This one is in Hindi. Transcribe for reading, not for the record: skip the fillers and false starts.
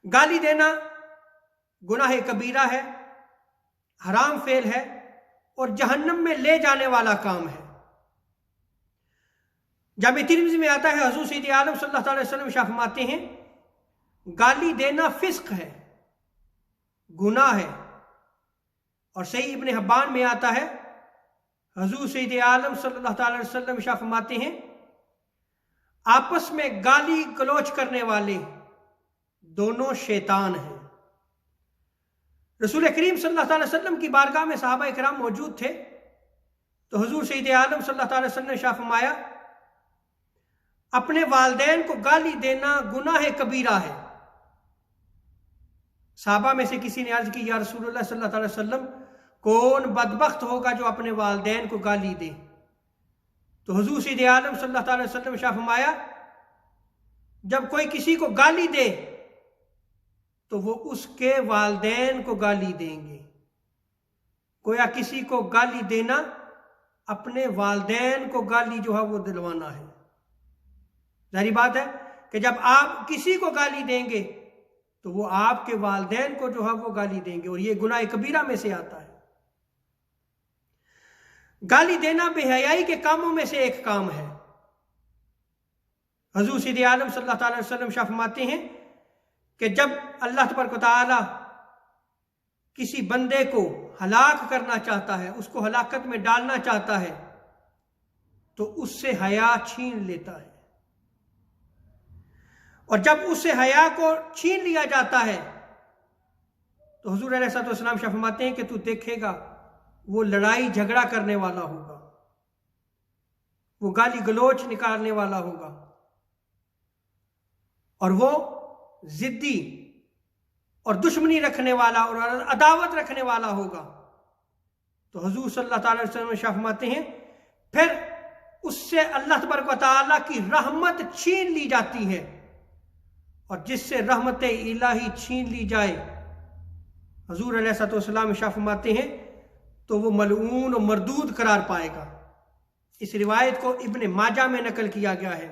गाली देना गुनाह कबीरा है, हराम फेल है और जहन्नम में ले जाने वाला काम है। जामे तिर्मिज़ी में आता है, हुज़ूर सैयद आलम सल्लल्लाहु अलैहि वसल्लम इरशाद फरमाते हैं, गाली देना फिस्क है, गुनाह है। और सही इब्न हिब्बान में आता है, हुज़ूर सैयद आलम सल्लल्लाहु अलैहि वसल्लम इरशाद फरमाते हैं, आपस में गाली गलौच करने वाले दोनों शैतान हैं। रसूल करीम सल्लल्लाहु अलैहि वसल्लम की बारगाह में सहाबा इकराम मौजूद थे, तो हुज़ूर सैयद आलम सल्लल्लाहु अलैहि वसल्लम ने इरशाद फरमाया, अपने वालिदैन को गाली देना गुनाह कबीरा है। सहाबा में से किसी ने अर्ज की, या रसूलुल्लाह सल्लल्लाहु अलैहि वसल्लम, कौन बदबख्त होगा जो अपने वालिदैन को गाली दे? तो हुज़ूर सैयद आलम सल्लल्लाहु अलैहि वसल्लम ने इरशाद फरमाया, जब कोई किसी को गाली दे तो वो उसके वालिदैन को गाली देंगे। गोया किसी को गाली देना अपने वालिदैन को गाली जो है वो दिलवाना है। जाहिर बात है कि जब आप किसी को गाली देंगे तो वो आपके वालिदैन को जो है वो गाली देंगे, और ये गुनाह कबीरा में से आता है। गाली देना बेहयाई के कामों में से एक काम है। हुज़ूर सैयद आलम सल्लल्लाहु अलैहि वसल्लम फरमाते हैं कि जब अल्लाह तबारक व तआला किसी बंदे को हलाक करना चाहता है, उसको हलाकत में डालना चाहता है, तो उससे हया छीन लेता है। और जब उससे हया को छीन लिया जाता है तो हुज़ूर अलैहिस्सलाम फरमाते हैं कि तू देखेगा वो लड़ाई झगड़ा करने वाला होगा, वो गाली गलोच निकालने वाला होगा, और वो जिद्दी और दुश्मनी रखने वाला और अदावत रखने वाला होगा। तो हुज़ूर सल्लल्लाहु अलैहि वसल्लम फरमाते हैं, फिर उससे अल्लाह तबारक व तआला की रहमत छीन ली जाती है, और जिससे रहमत इलाही छीन ली जाए, हुज़ूर अलैहिस्सलाम फरमाते हैं, तो वो मलऊन और मरदूद करार पाएगा। इस रिवायत को इब्न माजा में नकल किया गया है।